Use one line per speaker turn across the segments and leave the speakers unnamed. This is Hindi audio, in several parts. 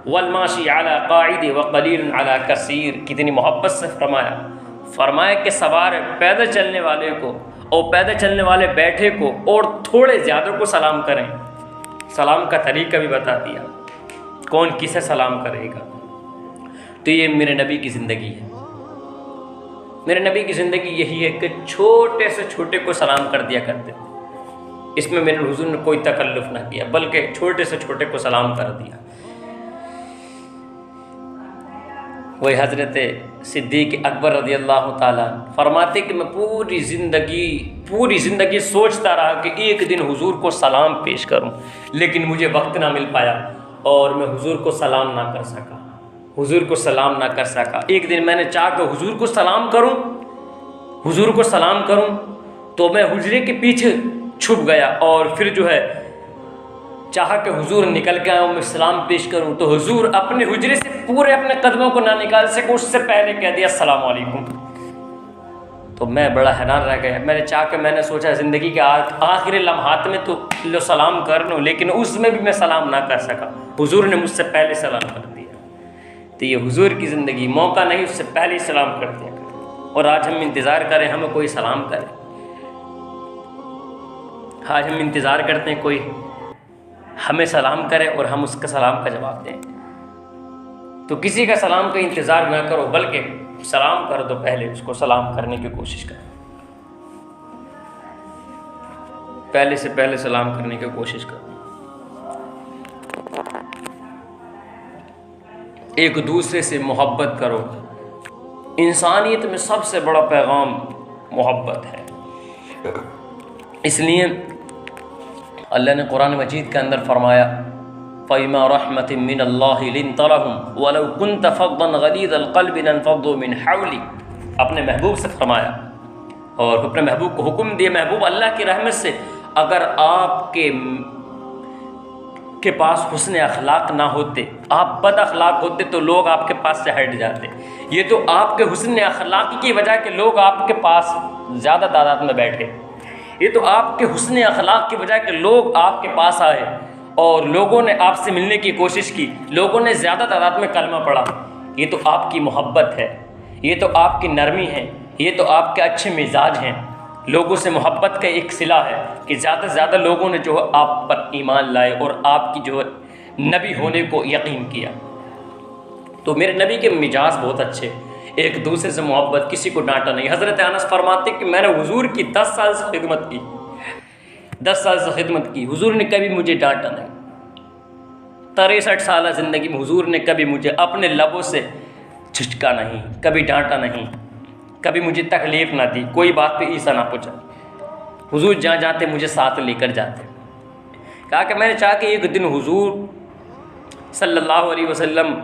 वलमाशी अला काइद व कलील अला कसीर। कितनी मोहब्बत से फरमाया कि सवार पैदल चलने वाले को और पैदल चलने वाले बैठे को और थोड़े ज़्यादा को सलाम करें। सलाम का तरीका भी बता दिया, कौन किसे सलाम करेगा। तो ये मेरे नबी की ज़िंदगी है। मेरे नबी की ज़िंदगी यही है कि छोटे से छोटे को सलाम कर दिया करते थे। इसमें मेरे हुजूर ने कोई तकल्लुफ़ ना किया, बल्कि छोटे से छोटे को सलाम कर दिया। वही हज़रत सिद्दीक़ अकबर रज़ी अल्लाह ताला फरमाते कि मैं पूरी ज़िंदगी सोचता रहा कि एक दिन हुजूर को सलाम पेश करूं, लेकिन मुझे वक्त ना मिल पाया और मैं हुजूर को सलाम ना कर सका। एक दिन मैंने चाहा कि हुजूर को सलाम करूं तो मैं हुजरे के पीछे छुप गया और फिर जो है चाहा कि हुजूर निकल के आऊँ, मैं सलाम पेश करूं तो हुजूर अपने हुजरे से पूरे अपने कदमों को ना निकाल सके, उससे पहले कह दिया अस्सलाम वालेकुम। तो मैं बड़ा हैरान रह गया। मैंने सोचा ज़िंदगी के आखिरी लम्हात में तो लो सलाम कर लूँ, लेकिन उसमें भी मैं सलाम ना कर सका। हुजूर ने मुझसे पहले सलाम कर दिया। तो ये हुजूर की ज़िंदगी, मौका नहीं उससे पहले ही सलाम कर दिया करें। और आज हम इंतज़ार करें हमें कोई सलाम करे। आज हम इंतज़ार करते हैं कोई हमें सलाम करे और हम उसका सलाम का जवाब दें। तो किसी का सलाम का इंतज़ार ना करो, बल्कि सलाम कर दो, पहले उसको सलाम करने की कोशिश करो। पहले से पहले सलाम करने की कोशिश करो। एक दूसरे से मोहब्बत करो। इंसानियत में सबसे बड़ा पैगाम मोहब्बत है। इसलिए अल्लाह ने कुरान मजीद के अंदर फरमाया फ़बिमा रहमतिन मिनल्लाहि लिन्त लहुम वलौ कुन्त फ़ज़्ज़न गलीज़ल क़ल्बि लन्फ़ज़्ज़ू मिन हवलिक। अपने महबूब से फरमाया और अपने महबूब को हुक्म दिया, महबूब अल्लाह की रहमत से अगर आपके पास हुस्न अखलाक ना होते, आप बद अखलाक होते तो लोग आपके पास से हट जाते। ये तो आपके हुस्न अखलाक की वजह के लोग आपके पास ज़्यादा तादाद में बैठे। ये तो आपके हुस्न अखलाक की वजह के लोग आपके पास आए और लोगों ने आपसे मिलने की कोशिश की, लोगों ने ज़्यादा तादाद में कलमा पढ़ा। ये तो आपकी मोहब्बत है, ये तो आपकी नरमी है, ये तो आपके अच्छे मिजाज हैं। लोगों से मोहब्बत का एक सिला है कि ज़्यादा से ज़्यादा लोगों ने जो है आप पर ईमान लाए और आपकी जो है नबी होने को यकीन किया। तो मेरे नबी के मिजाज बहुत अच्छे, एक दूसरे से मोहब्बत, किसी को डांटा नहीं। हज़रत अनस फरमाते कि मैंने हुजूर की 10 साल से खिदमत की, 10 साल से खिदमत की, हुजूर ने कभी मुझे डांटा नहीं। 63 साल ज़िंदगी में हुजूर ने कभी मुझे अपने लबों से झिझका नहीं, कभी डांटा नहीं, कभी मुझे तकलीफ़ ना दी, कोई बात पे ईसा ना पूछा। हुजूर जहाँ जाते मुझे साथ लेकर जाते। कहा कि मैंने चाहा कि एक दिन हुजूर सल्लल्लाहु अलैहि वसल्लम,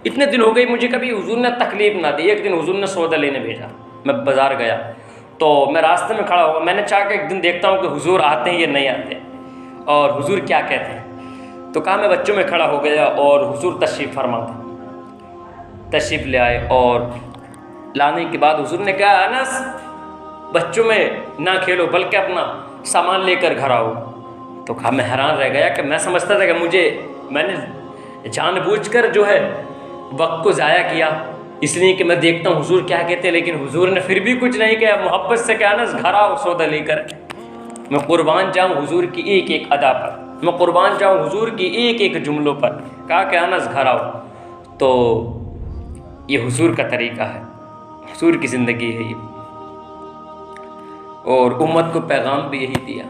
इतने दिन हो गए मुझे कभी हुजूर ने तकलीफ़ ना दी। एक दिन हुजूर ने सौदा लेने भेजा, मैं बाज़ार गया तो मैं रास्ते में खड़ा हुआ। मैंने चाहा कि एक दिन देखता हूँ कि हुजूर आते हैं या नहीं आते और हुजूर क्या कहते हैं। तो कहा मैं बच्चों में खड़ा हो गया और हुजूर तशरीफ़ फरमा थे, तशरीफ़ ले आए और लाने के बाद हुजूर ने कहा अनस बच्चों में ना खेलो बल्कि अपना सामान लेकर घर आओ। तो कहा मैं हैरान रह गया कि मैं समझता था कि मैंने जानबूझकर जो है वक्त को ज़ाया किया, इसलिए कि मैं देखता हूँ हुजूर क्या कहते हैं, लेकिन हुजूर ने फिर भी कुछ नहीं किया। मोहब्बत से कहा अनस घर आओ सौदा लेकर। मैं कुर्बान जाऊँ हुजूर की एक एक अदा पर, मैं कुर्बान जाऊँ हुजूर की एक एक जुमलों पर। कहा कि अनस घर आओ। तो ये हुजूर का तरीका है, हुजूर की ज़िंदगी है ये, और उम्मत को पैगाम भी यही दिया।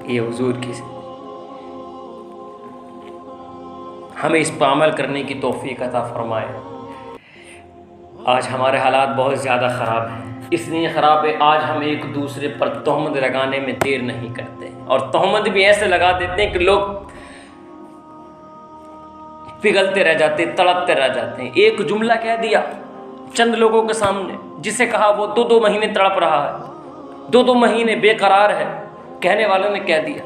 ये हुजूर की, हमें इस पर अमल करने की तौफीक अता फरमाए। आज हमारे हालात बहुत ज़्यादा ख़राब हैं, इसलिए ख़राब है आज हम एक दूसरे पर तोहमत लगाने में देर नहीं करते, और तोहमत भी ऐसे लगा देते हैं कि लोग पिघलते रह जाते, तड़पते रह जाते हैं। एक जुमला कह दिया चंद लोगों के सामने, जिसे कहा वो 2-2 महीने तड़प रहा है, 2-2 महीने बेकरार है, कहने वालों ने कह दिया।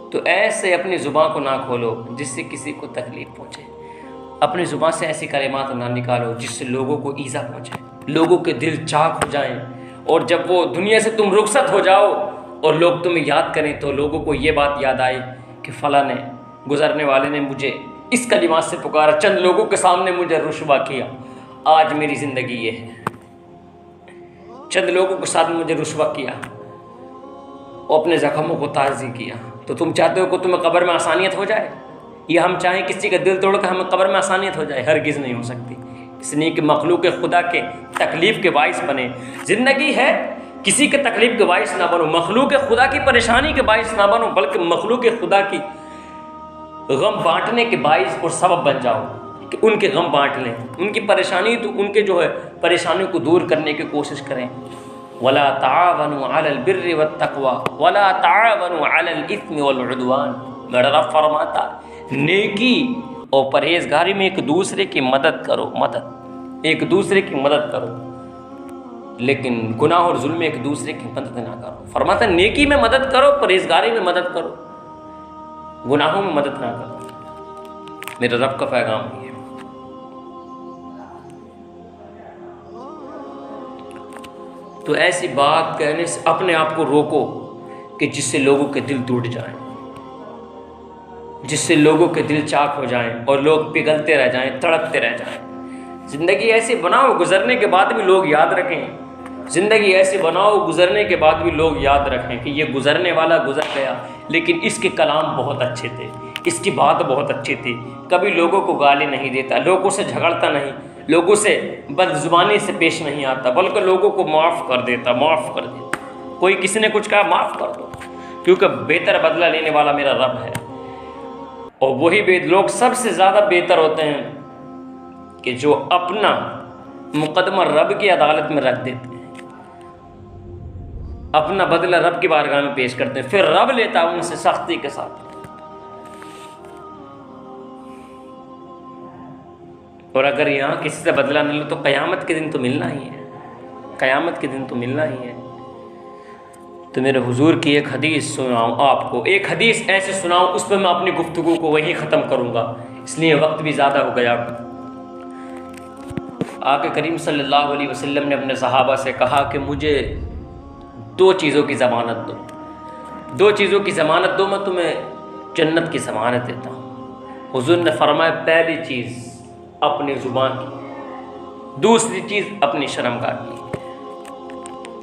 तो ऐसे अपनी ज़ुबान को ना खोलो जिससे किसी को तकलीफ़ पहुँचे, अपनी ज़ुबान से ऐसी कलिमात ना निकालो जिससे लोगों को ईज़ा पहुँचे, लोगों के दिल चाक हो जाएं, और जब वो दुनिया से तुम रुखसत हो जाओ और लोग तुम्हें याद करें तो लोगों को ये बात याद आए कि फ़लाँ ने, गुज़रने वाले ने मुझे इस कलिमात से पुकारा, चंद लोगों के सामने मुझे रुस्वा किया, आज मेरी ज़िंदगी ये है। चंद लोगों के साथ मुझे रुस्वा किया और अपने ज़ख्मों को ताज़ी किया। तो तुम चाहते हो कि तुम्हें कब्र में आसानियत हो जाए, या हम चाहें किसी का दिल तोड़ कर हमें कब्र में आसानियत हो जाए? हरगिज़ नहीं हो सकती। इसलिए कि मखलूक खुदा के तकलीफ़ के बाइस बने। ज़िंदगी है, किसी के तकलीफ़ के बाइस ना बनो, मखलूक खुदा की परेशानी के बाइस ना बनो, बल्कि मखलूक खुदा की गम बांटने के बाइस और सबब बन जाओ कि उनके गम बांट लें, उनकी परेशानी तो उनके जो है परेशानियों को दूर करने की कोशिश करें। वला तावनु अलल बिर्रि वत्तक़वा वला तावनु अलल इस्मि वल उद्वान। मेरा रब फरमाता, नेकी और परहेजगारी में एक दूसरे की मदद करो, एक दूसरे की मदद करो, लेकिन गुनाह और जुल्म में एक दूसरे की मदद ना करो। फरमाता, नेकी में मदद करो, परहेजगारी में मदद करो, गुनाहों में मदद ना करो। मेरे रब का पैगाम है। तो ऐसी बात कहने से अपने आप को रोको कि जिससे लोगों के दिल टूट जाएं, जिससे लोगों के दिल चाक हो जाएं और लोग पिघलते रह जाएं, तड़पते रह जाएं। ज़िंदगी ऐसी बनाओ गुजरने के बाद भी लोग याद रखें। ज़िंदगी ऐसी बनाओ गुजरने के बाद भी लोग याद रखें कि ये गुजरने वाला गुजर गया, लेकिन इसके कलाम बहुत अच्छे थे, इसकी बात बहुत अच्छी थी, कभी लोगों को गाली नहीं देता, लोगों से झगड़ता नहीं, लोगों से बदजुबानी से पेश नहीं आता, बल्कि लोगों को माफ़ कर देता। कोई किसी ने कुछ कहा, माफ़ कर दो, क्योंकि बेहतर बदला लेने वाला मेरा रब है। और वही लोग सबसे ज़्यादा बेहतर होते हैं कि जो अपना मुकदमा रब की अदालत में रख देते हैं, अपना बदला रब की बारगाह में पेश करते हैं, फिर रब लेता है उनसे सख्ती के साथ। और अगर यहाँ किसी से बदला नहीं लो तो क़यामत के दिन तो मिलना ही है, क़यामत के दिन तो मिलना ही है। तो मेरे हुजूर की एक हदीस सुनाऊँ आपको, एक हदीस ऐसे सुनाऊँ उस पर मैं अपनी गुफ्तगू को वहीं ख़त्म करूँगा, इसलिए वक्त भी ज़्यादा हो गया। आक़ा करीम सल्लल्लाहु अलैहि वसल्लम ने अपने सहाबा से कहा कि मुझे 2 चीज़ों की ज़मानत दो, 2 चीज़ों की ज़मानत दो, मैं तुम्हें जन्नत की ज़मानत देता हूँ। हुजूर ने फरमाया, पहली चीज़ अपनी ज़ुबान की, दूसरी चीज़ अपनी शर्मगाह की।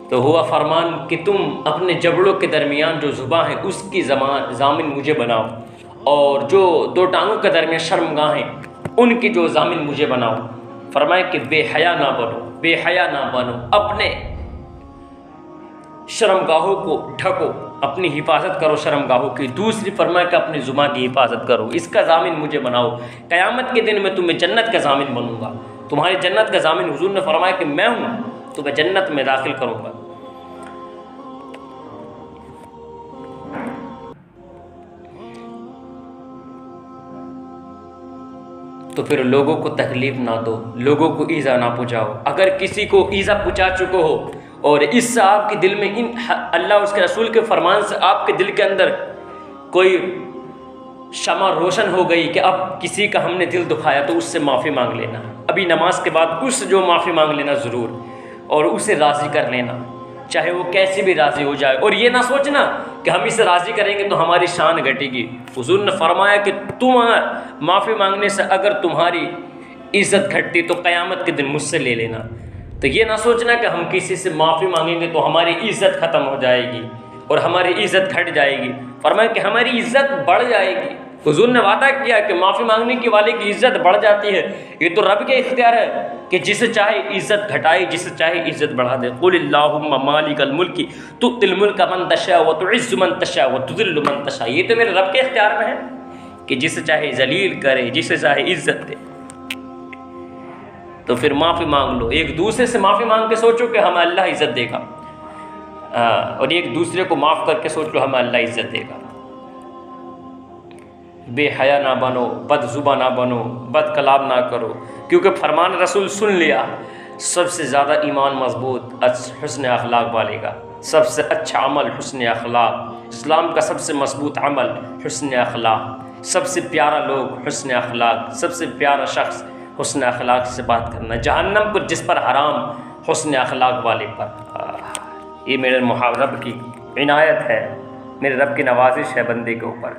तो हुआ फरमान कि तुम अपने जबड़ों के दरमियान जो ज़ुबान है उसकी ज़ामिन मुझे बनाओ, और जो 2 टांगों के दरमियान शर्मगाह हैं उनकी जो ज़ामिन मुझे बनाओ। फरमाया कि बेहया ना बनो, अपने शर्मगाहों को ढको, अपनी हिफाजत करो शर्मगाहों की। दूसरी फरमाया कि अपनी ज़ुबान की हिफाजत करो, इसका ज़ामिन मुझे बनाओ। क़यामत के दिन मैं तुम्हें जन्नत का ज़ामिन बनूंगा, तुम्हारी जन्नत का ज़ामिन। हुजूर ने फरमाया कि मैं हूँ, तुम्हें जन्नत में दाखिल करूँगा। तो फिर लोगों को तकलीफ़ ना दो, लोगों को ईज़ा ना पहुँचाओ। अगर किसी को ईज़ा पहुँचा चुके हो और इससे आपके दिल में अल्लाह उसके रसूल के फरमान से आपके दिल के अंदर कोई शमा रोशन हो गई कि अब किसी का हमने दिल दुखाया, तो उससे माफ़ी मांग लेना। अभी नमाज के बाद उससे जो माफ़ी मांग लेना ज़रूर, और उसे राज़ी कर लेना, चाहे वो कैसे भी राज़ी हो जाए। और ये ना सोचना कि हम इसे राज़ी करेंगे तो हमारी शान घटेगी। हुजूर ने फरमाया कि तुम माफ़ी मांगने से अगर तुम्हारी इज़्ज़त घटती तो क़यामत के दिन मुझसे ले लेना। तो ये ना सोचना कि हम किसी से माफ़ी मांगेंगे तो हमारी इज़्ज़त ख़त्म हो जाएगी और हमारी इज़्ज़त घट जाएगी। फरमाया कि हमारी इज़्ज़त बढ़ जाएगी। हुजूर ने वादा किया कि माफ़ी मांगने की वाले की इज़्ज़त बढ़ जाती है। ये तो रब के इख्तियार है कि जिसे चाहे इज़्ज़त घटाए, जिसे चाहे इज़्ज़त बढ़ा दे। कुलिल्लाहुम्मा मालिकल मुल्की तुतिल मुल्का मन तशा व तुइज़्ज़ु मन तशा व तुज़िल्लु मन तशा। ये तो मेरे रब के इख्तियार में है कि जिसे चाहे जलील करे, जिसे चाहे इज़्ज़त दे। तो फिर माफ़ी मांग लो, एक दूसरे से माफ़ी मांग के सोचो कि हमें अल्लाह इज़्ज़त देगा, और एक दूसरे को माफ़ करके सोच लो हमें अल्लाह इज़्ज़त देगा। बेहया ना बनो, बदजुबान ना बनो, बद कलाम ना करो, क्योंकि फरमान रसूल सुन लिया, सबसे ज़्यादा ईमान मजबूत हुस्न अखलाक वाले का, सबसे अच्छा अमल हुस्न अखलाक, इस्लाम का सबसे मजबूत अमल हुस्न अखलाक, सबसे प्यारा लोग हुस्न अखलाक, सबसे प्यारा शख्स हुस्न अखलाक से बात करना, जहन्नम पर जिस पर हराम हुस्न अखलाक वाले पर। ये मेरे रब की इनायत है, मेरे रब की नवाजिश है बंदे के ऊपर।